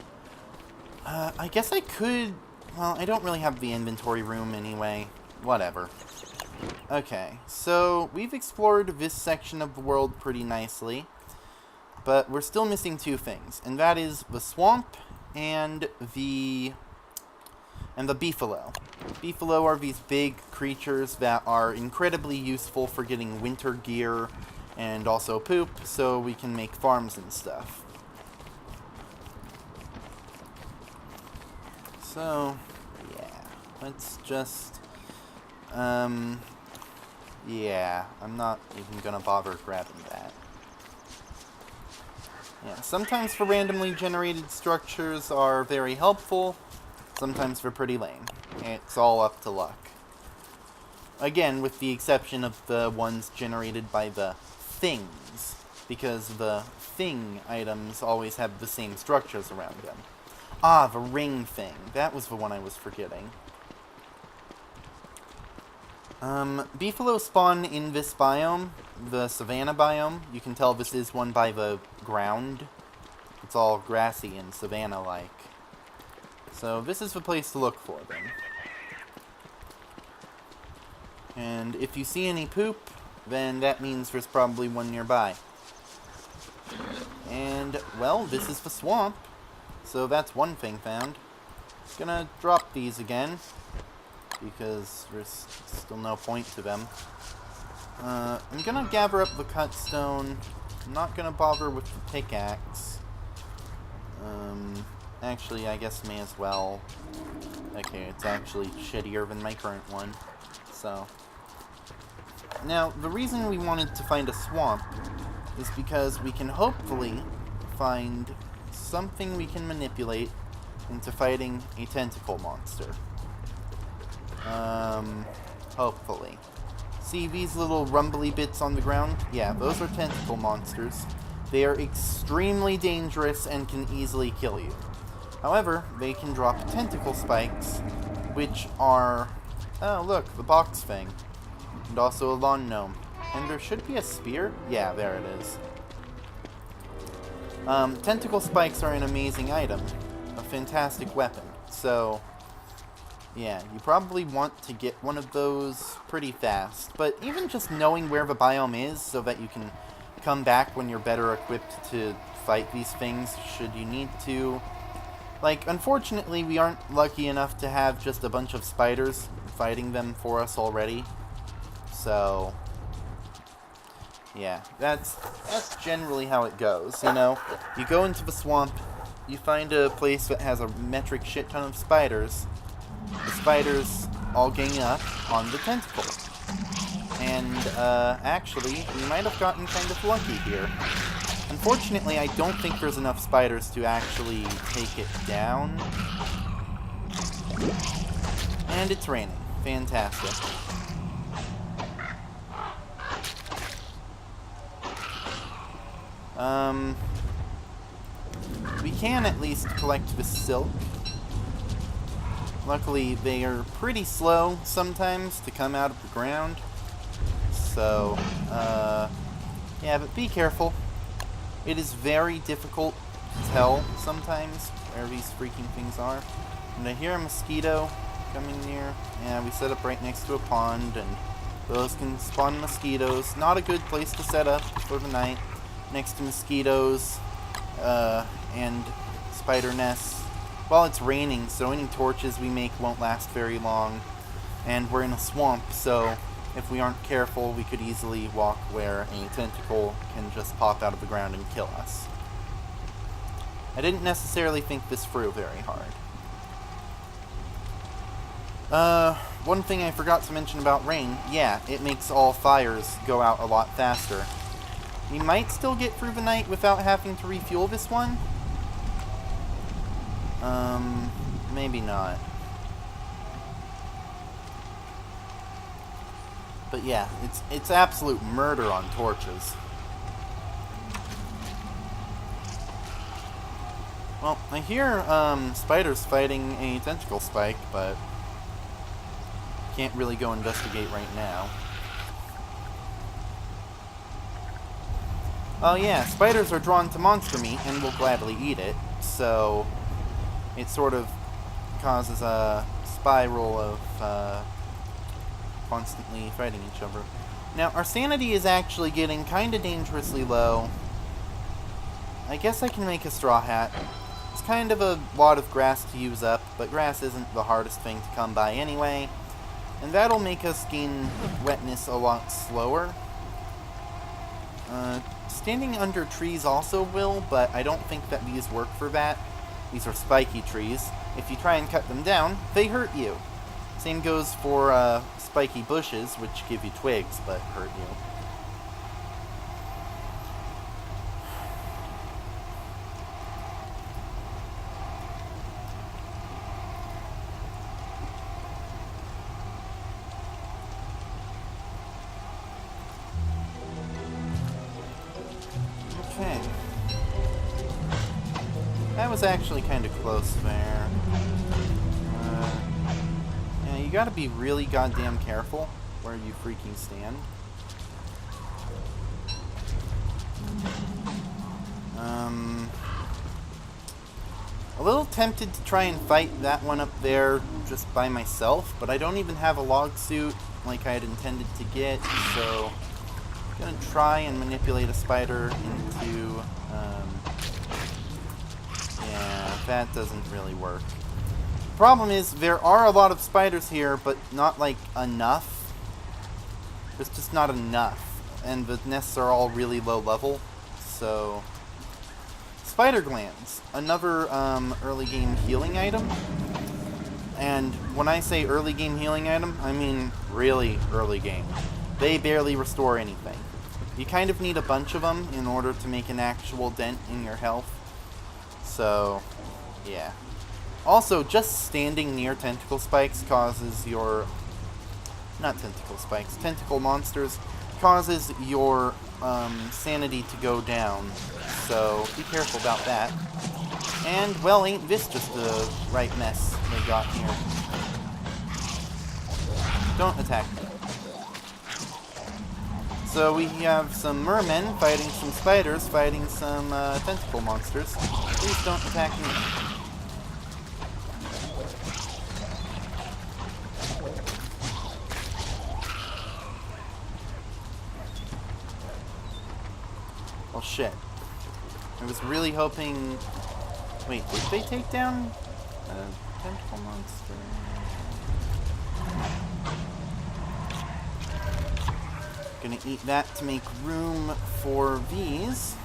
I guess I could... Well, I don't really have the inventory room anyway. Whatever. Okay, so we've explored this section of the world pretty nicely, but we're still missing two things, and that is the swamp and the beefalo. Beefalo are these big creatures that are incredibly useful for getting winter gear and also poop, so we can make farms and stuff. So, yeah, let's just, yeah, I'm not even gonna bother grabbing that. Yeah, sometimes the randomly generated structures are very helpful, sometimes they're pretty lame. It's all up to luck. Again, with the exception of the ones generated by the things, because the thing items always have the same structures around them. Ah, the ring thing. That was the one I was forgetting. Beefalo spawn in this biome, the savanna biome. You can tell this is one by the ground. It's all grassy and savanna-like. So this is the place to look for them. And if you see any poop, then that means there's probably one nearby. And, well, this is the swamp. So that's one thing found. Gonna drop these again, because there's still no point to them. I'm gonna gather up the cut stone. I'm not gonna bother with the pickaxe. Actually, I guess may as well. Okay, it's actually shittier than my current one. So... Now, the reason we wanted to find a swamp is because we can hopefully find something we can manipulate into fighting a tentacle monster. Hopefully. See these little rumbly bits on the ground? Yeah, those are tentacle monsters. They are extremely dangerous and can easily kill you. However, they can drop tentacle spikes, which are... Oh, look, the box thing. And also a lawn gnome. And there should be a spear? Yeah, there it is. Tentacle spikes are an amazing item. A fantastic weapon. So, yeah, you probably want to get one of those pretty fast. But even just knowing where the biome is so that you can come back when you're better equipped to fight these things should you need to. Like, unfortunately, we aren't lucky enough to have just a bunch of spiders fighting them for us already. So, yeah, that's generally how it goes, you know? You go into the swamp, you find a place that has a metric shit ton of spiders. The spiders all gang up on the tentacle. And, actually, we might have gotten kind of lucky here. Unfortunately, I don't think there's enough spiders to actually take it down. And it's raining. Fantastic. We can at least collect the silk. Luckily, they are pretty slow sometimes to come out of the ground. So, yeah, but be careful. It is very difficult to tell sometimes where these freaking things are. And I hear a mosquito coming near. Yeah, we set up right next to a pond, and those can spawn mosquitoes. Not a good place to set up for the night. Next to mosquitoes, and spider nests. Well, it's raining, so any torches we make won't last very long. And we're in a swamp, so if we aren't careful, we could easily walk where a tentacle can just pop out of the ground and kill us. I didn't necessarily think this through very hard. One thing I forgot to mention about rain, yeah, it makes all fires go out a lot faster. We might still get through the night without having to refuel this one. Maybe not. But yeah, it's absolute murder on torches. Well, I hear spiders fighting a tentacle spike, but can't really go investigate right now. Oh yeah, spiders are drawn to monster meat and will gladly eat it, so it sort of causes a spiral of constantly fighting each other. Now, our sanity is actually getting kind of dangerously low. I guess I can make a straw hat. It's kind of a lot of grass to use up, but grass isn't the hardest thing to come by anyway. And that'll make us gain wetness a lot slower. Standing under trees also will, but I don't think that these work for that. These are spiky trees. If you try and cut them down, they hurt you. Same goes for spiky bushes, which give you twigs, but hurt you. Okay. That was actually kind of close there. Yeah, you gotta be really goddamn careful where you freaking stand. A little tempted to try and fight that one up there just by myself, but I don't even have a log suit like I had intended to get, so I'm gonna try and manipulate a spider into, yeah, that doesn't really work. The problem is, there are a lot of spiders here, but not, like, enough. There's just not enough, and the nests are all really low level, so... Spider glands, another early game healing item. And when I say early game healing item, I mean really early game. They barely restore anything. You kind of need a bunch of them in order to make an actual dent in your health. So, yeah. Also, just standing near tentacle spikes causes your... Not tentacle spikes, tentacle monsters causes your sanity to go down. So, be careful about that. And, well, ain't this just a right mess they got here. Don't attack me. So we have some mermen fighting some spiders, fighting some tentacle monsters. Please don't attack me. Well, shit. I was really hoping... Wait, did they take down a tentacle monster? Gonna eat that to make room for these.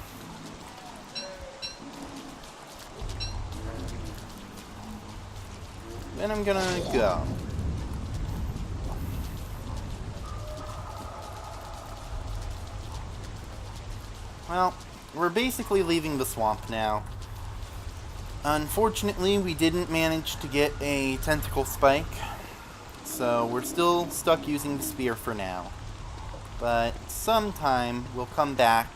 Then I'm gonna go. Well, we're basically leaving the swamp now. Unfortunately, we didn't manage to get a tentacle spike, so we're still stuck using the spear for now. But sometime we'll come back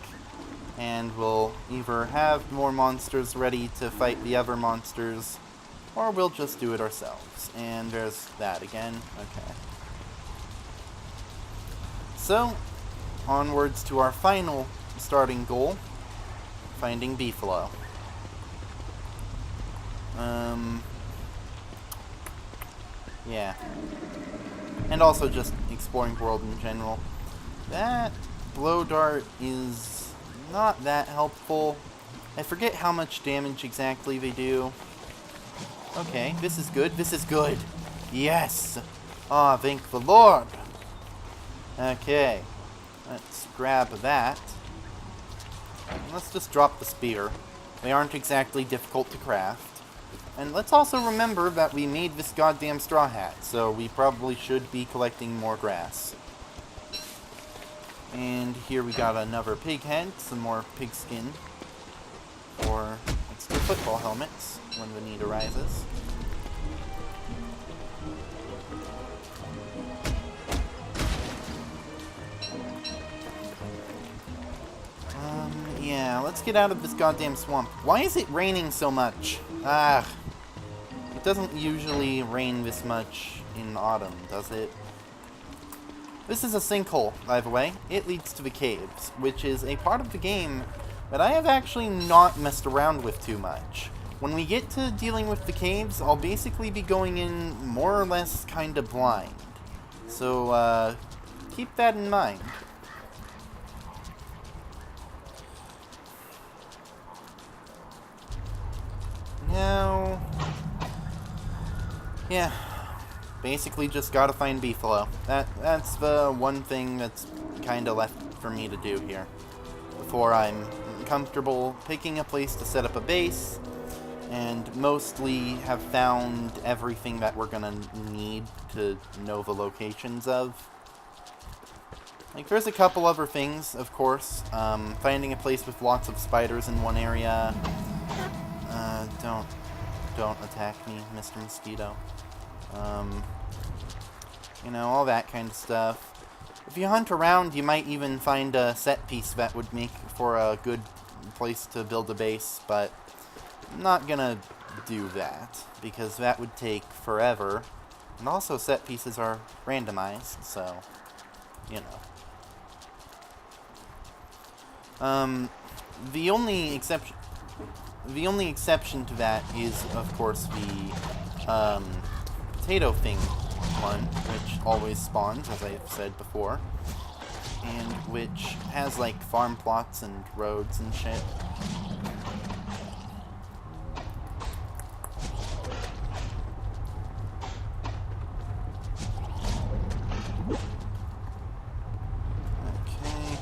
and we'll either have more monsters ready to fight the other monsters, or we'll just do it ourselves. And there's that again. Okay. So, onwards to our final starting goal, finding beefalo. Yeah. And also just exploring the world in general. That blow dart is not that helpful. I forget how much damage exactly they do. Okay, this is good. This is good. Yes! Ah, thank the Lord! Okay, let's grab that. And let's just drop the spear. They aren't exactly difficult to craft. And let's also remember that we made this goddamn straw hat, so we probably should be collecting more grass. And here we got another pig head, some more pig skin. Or let's do football helmets when the need arises. Yeah, let's get out of this goddamn swamp. Why is it raining so much? Ah, it doesn't usually rain this much in autumn, does it? This is a sinkhole, by the way. It leads to the caves, which is a part of the game that I have actually not messed around with too much. When we get to dealing with the caves, I'll basically be going in more or less kind of blind. So, keep that in mind. Now, yeah, basically just gotta find beefalo. That's the one thing that's kind of left for me to do here before I'm comfortable picking a place to set up a base and mostly have found everything that we're gonna need to know the locations of. Like, there's a couple other things, of course. Finding a place with lots of spiders in one area. Don't attack me, Mr. Mosquito. You know, all that kind of stuff. If you hunt around, you might even find a set piece that would make for a good place to build a base, but I'm not gonna do that, because that would take forever. And also, set pieces are randomized, so, you know. The only exception to that is, of course, the potato thing one, which always spawns, as I've said before, and which has, like, farm plots and roads and shit. Okay.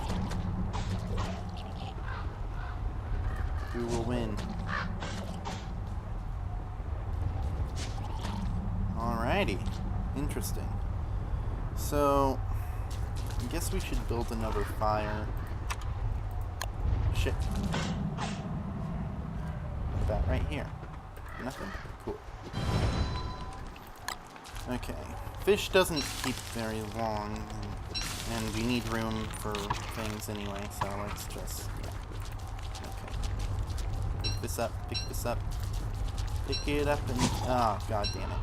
Who will win? Alrighty. Interesting. So, I guess we should build another fire. Shit. What about right here? Nothing? Cool. Okay. Fish doesn't keep very long, and we need room for things anyway, so let's just... Yeah. Okay. Pick this up, pick this up. Pick it up and... Oh, god damn it.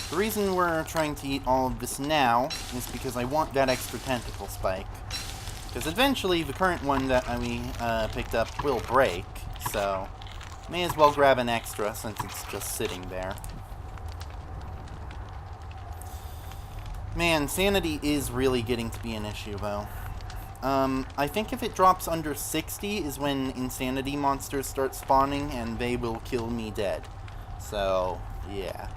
The reason we're trying to eat all of this now is because I want that extra tentacle spike. Because eventually the current one that we picked up will break, so may as well grab an extra since it's just sitting there. Man, sanity is really getting to be an issue, though. I think if it drops under 60 is when insanity monsters start spawning, and they will kill me dead. So, yeah.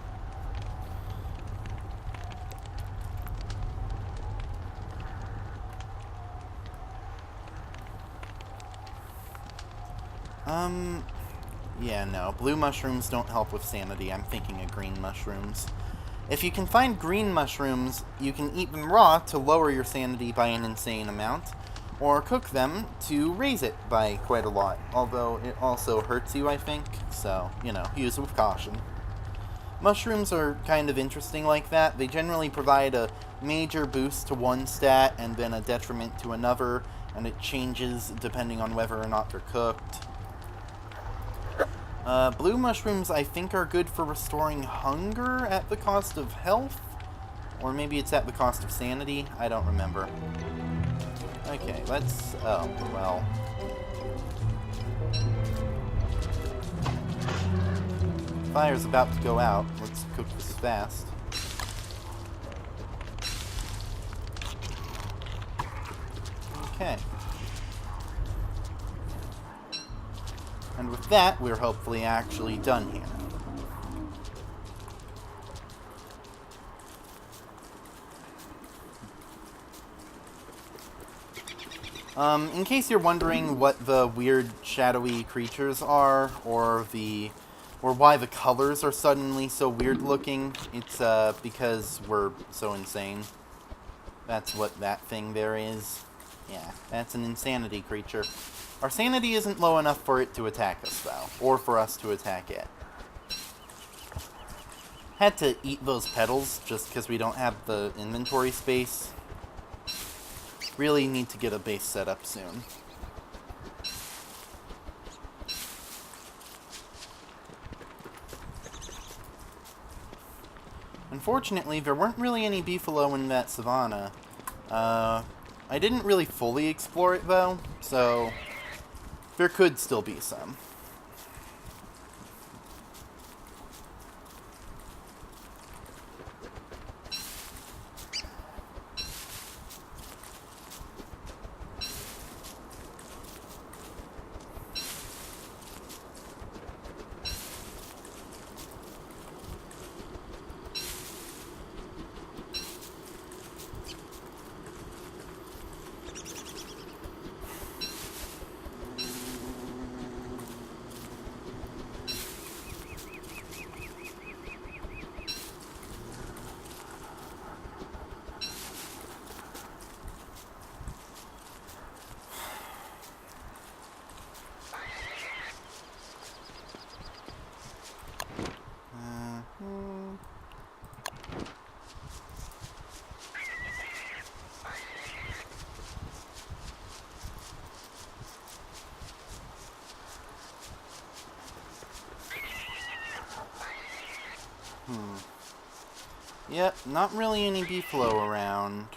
Yeah, no. Blue mushrooms don't help with sanity. I'm thinking of green mushrooms. If you can find green mushrooms, you can eat them raw to lower your sanity by an insane amount, or cook them to raise it by quite a lot, although it also hurts you, I think, so, you know, use it with caution. Mushrooms are kind of interesting like that. They generally provide a major boost to one stat and then a detriment to another, and it changes depending on whether or not they're cooked. Blue mushrooms, I think, are good for restoring hunger at the cost of health. Or maybe it's at the cost of sanity. I don't remember. Okay, let's... Oh, well... Fire's about to go out. Let's cook this fast. Okay. And with that, we're hopefully actually done here. In case you're wondering what the weird shadowy creatures are, or why the colors are suddenly so weird looking, it's because we're so insane. That's what that thing there is. Yeah, that's an insanity creature. Our sanity isn't low enough for it to attack us, though, or for us to attack it. Had to eat those petals just because we don't have the inventory space. Really need to get a base set up soon. Unfortunately, there weren't really any beefalo in that savanna. I didn't really fully explore it, though, so there could still be some. Yep, not really any beefalo around.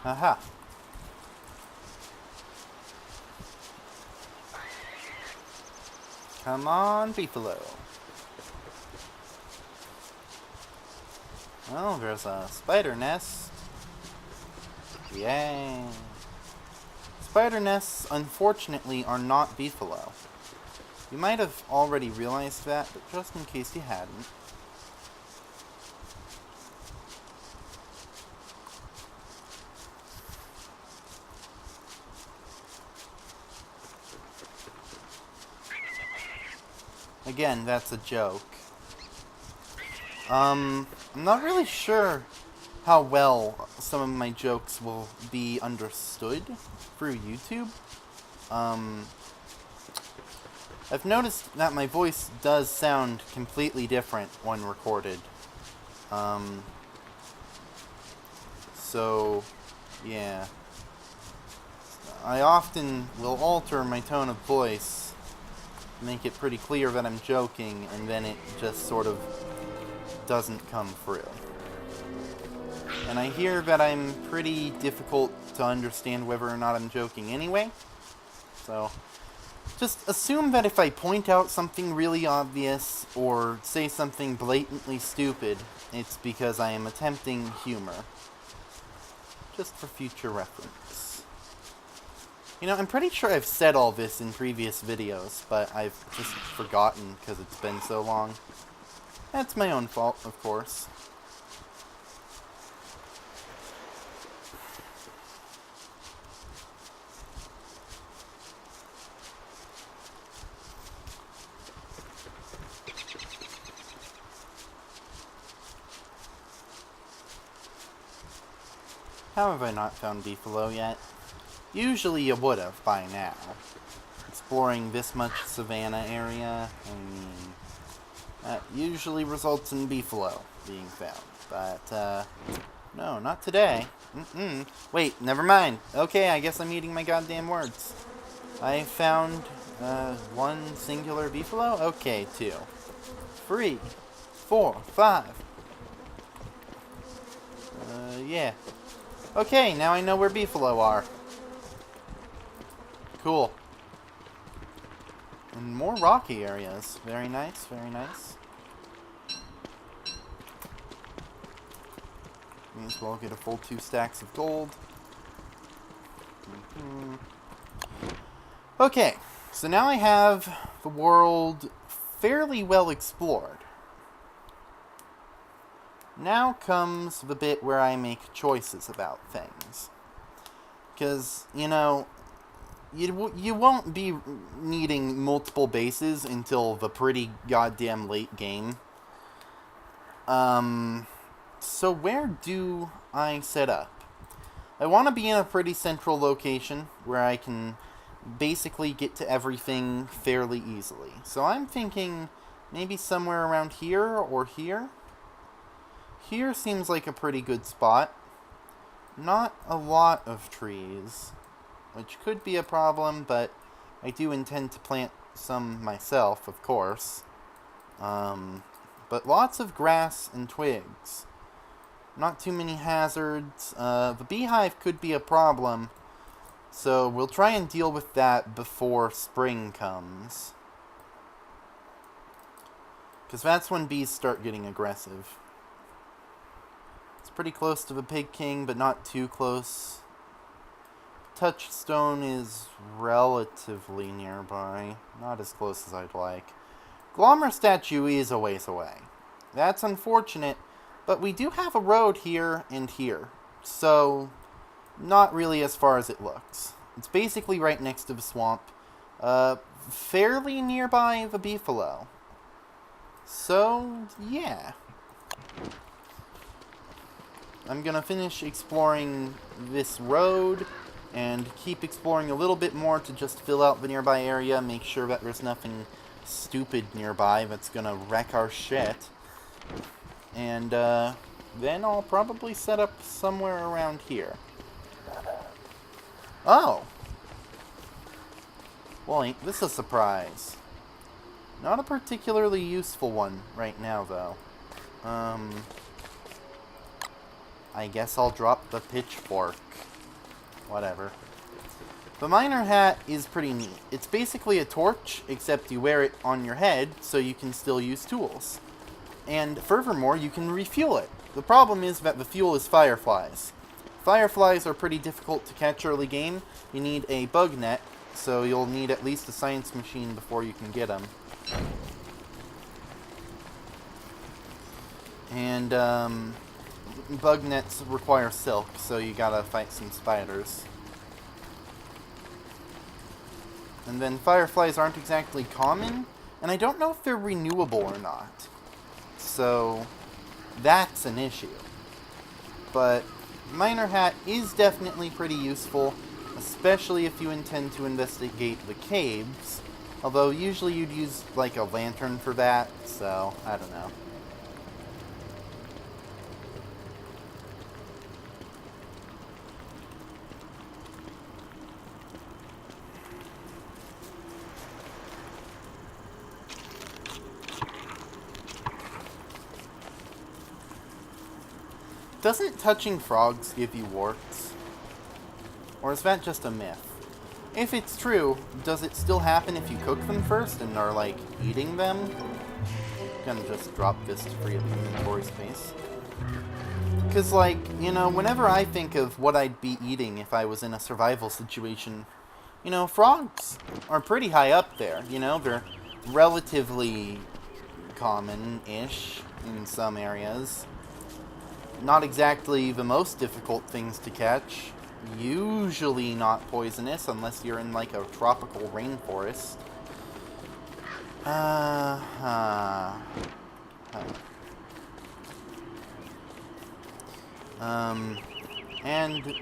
Aha. Come on, beefalo. Oh, there's a spider nest. Yay. Spider nests, unfortunately, are not beefalo. You might have already realized that, but just in case you hadn't. Again, that's a joke. I'm not really sure how well some of my jokes will be understood through YouTube. I've noticed that my voice does sound completely different when recorded. So, yeah. I often will alter my tone of voice, make it pretty clear that I'm joking, and then it just sort of doesn't come through. And I hear that I'm pretty difficult to understand whether or not I'm joking anyway. So, just assume that if I point out something really obvious or say something blatantly stupid, it's because I am attempting humor. Just for future reference. You know, I'm pretty sure I've said all this in previous videos, but I've just forgotten because it's been so long. That's my own fault, of course. How have I not found beefalo yet? Usually you would have by now. Exploring this much savanna area, I mean, that usually results in beefalo being found. But, no, not today. Wait, never mind. Okay, I guess I'm eating my goddamn words. I found, one singular beefalo? Okay, 2, 3, 4, 5. Yeah. Okay, now I know where beefalo are. Cool. And more rocky areas. Very nice, very nice. May as well get a full 2 stacks of gold. Okay, so now I have the world fairly well explored. Now comes the bit where I make choices about things. Because, you know, you won't be needing multiple bases until the pretty goddamn late game. So where do I set up? I want to be in a pretty central location where I can basically get to everything fairly easily. So I'm thinking maybe somewhere around here or here. Here seems like a pretty good spot. Not a lot of trees, which could be a problem, but I do intend to plant some myself, of course. But lots of grass and twigs. Not too many hazards. The beehive could be a problem, so we'll try and deal with that before spring comes. Because that's when bees start getting aggressive. It's pretty close to the Pig King, but not too close. Touchstone is relatively nearby. Not as close as I'd like. Glommer statue is a ways away. That's unfortunate, but we do have a road here and here. So, not really as far as it looks. It's basically right next to the swamp. Fairly nearby the beefalo. So, yeah. I'm gonna finish exploring this road and keep exploring a little bit more to just fill out the nearby area, make sure that there's nothing stupid nearby that's gonna wreck our shit. And then I'll probably set up somewhere around here. Oh! Well, ain't this a surprise? Not a particularly useful one right now, though. I guess I'll drop the pitchfork. Whatever. The miner hat is pretty neat. It's basically a torch, except you wear it on your head so you can still use tools. And furthermore, you can refuel it. The problem is that the fuel is fireflies. Fireflies are pretty difficult to catch early game. You need a bug net, so you'll need at least a science machine before you can get them. And, bug nets require silk, so you gotta fight some spiders. And then fireflies aren't exactly common, and I don't know if they're renewable or not. So, that's an issue. But miner hat is definitely pretty useful, especially if you intend to investigate the caves. Although usually you'd use like a lantern for that, so I don't know. Doesn't touching frogs give you warts? Or is that just a myth? If it's true, does it still happen if you cook them first and are, like, eating them? I'm gonna just drop this to free up inventory space. Because, like, you know, whenever I think of what I'd be eating if I was in a survival situation, you know, frogs are pretty high up there, you know? They're relatively common-ish in some areas. Not exactly the most difficult things to catch. Usually not poisonous unless you're in like a tropical rainforest. And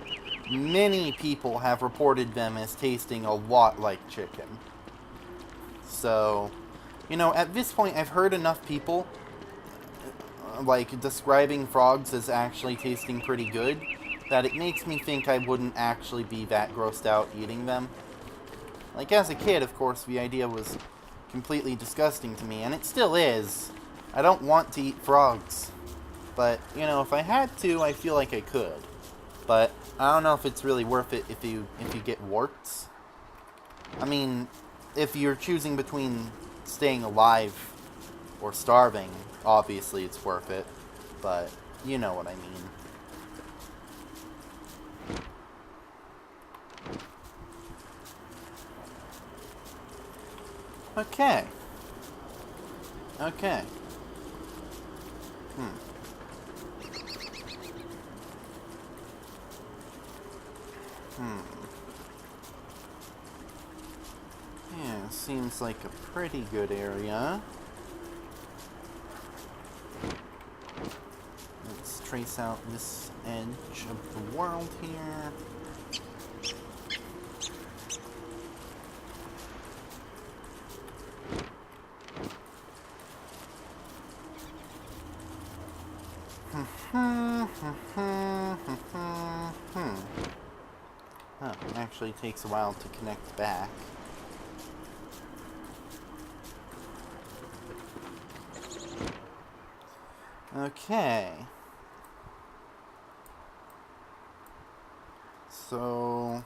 many people have reported them as tasting a lot like chicken. So, you know, at this point, I've heard enough people, like, describing frogs as actually tasting pretty good, that it makes me think I wouldn't actually be that grossed out eating them. Like, as a kid, of course, the idea was completely disgusting to me, and it still is. I don't want to eat frogs. But, you know, if I had to, I feel like I could. But I don't know if it's really worth it if you get warts. I mean, if you're choosing between staying alive or starving, obviously it's worth it. But you know what I mean. Okay. Okay. Yeah, seems like a pretty good area. Let's trace out this edge of the world here. Oh, it actually takes a while to connect back. Okay. So...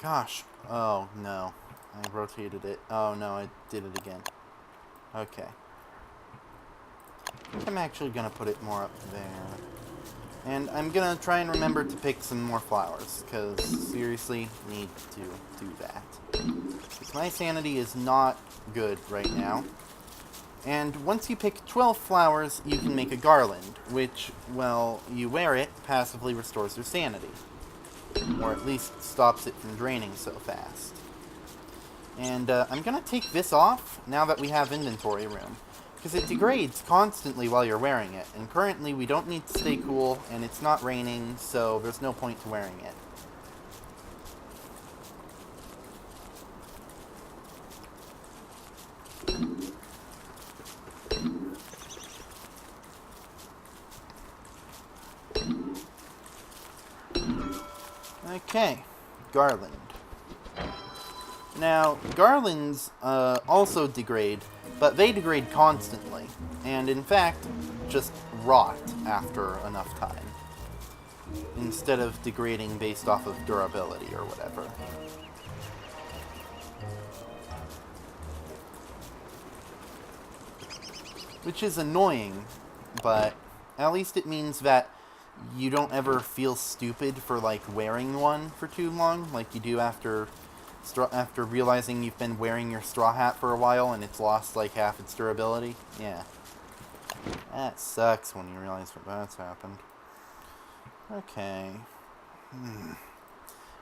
Gosh. Oh, no. I rotated it. Oh, no, I did it again. Okay. I think I'm actually going to put it more up there. And I'm going to try and remember to pick some more flowers, because seriously, need to do that. Because my sanity is not good right now. And once you pick 12 flowers, you can make a garland, which, well, you wear it, passively restores your sanity. Or at least stops it from draining so fast. And I'm going to take this off now that we have inventory room. Because it degrades constantly while you're wearing it. And currently we don't need to stay cool, and it's not raining, so there's no point to wearing it. Okay, garland. Now, garlands also degrade, but they degrade constantly, and in fact, just rot after enough time, instead of degrading based off of durability or whatever. Which is annoying, but at least it means that you don't ever feel stupid for, like, wearing one for too long, like you do after realizing you've been wearing your straw hat for a while and it's lost, like, half its durability. Yeah. That sucks when you realize that that's happened. Okay.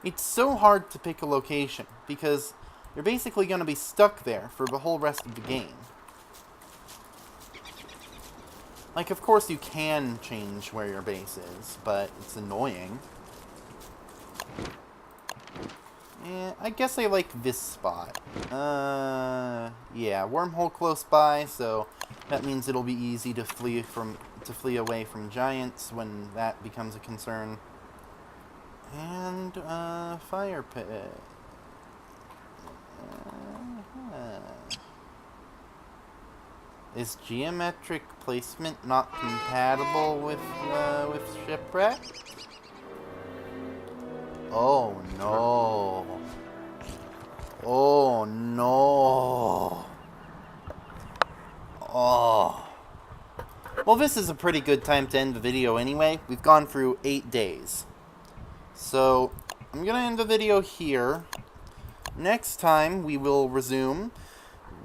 It's so hard to pick a location, because you're basically going to be stuck there for the whole rest of the game. Like, of course you can change where your base is, but it's annoying. Yeah, I guess I like this spot. Yeah, wormhole close by, so that means it'll be easy to flee away from giants when that becomes a concern. And, fire pit. Is geometric placement not compatible with Shipwrecked? Oh no. Oh no. Oh. Well, this is a pretty good time to end the video anyway. We've gone through 8 days. So, I'm gonna end the video here. Next time, we will resume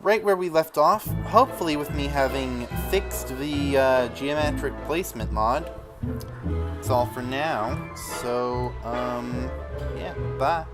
right where we left off, hopefully with me having fixed the geometric placement mod. That's all for now. So, yeah, bye.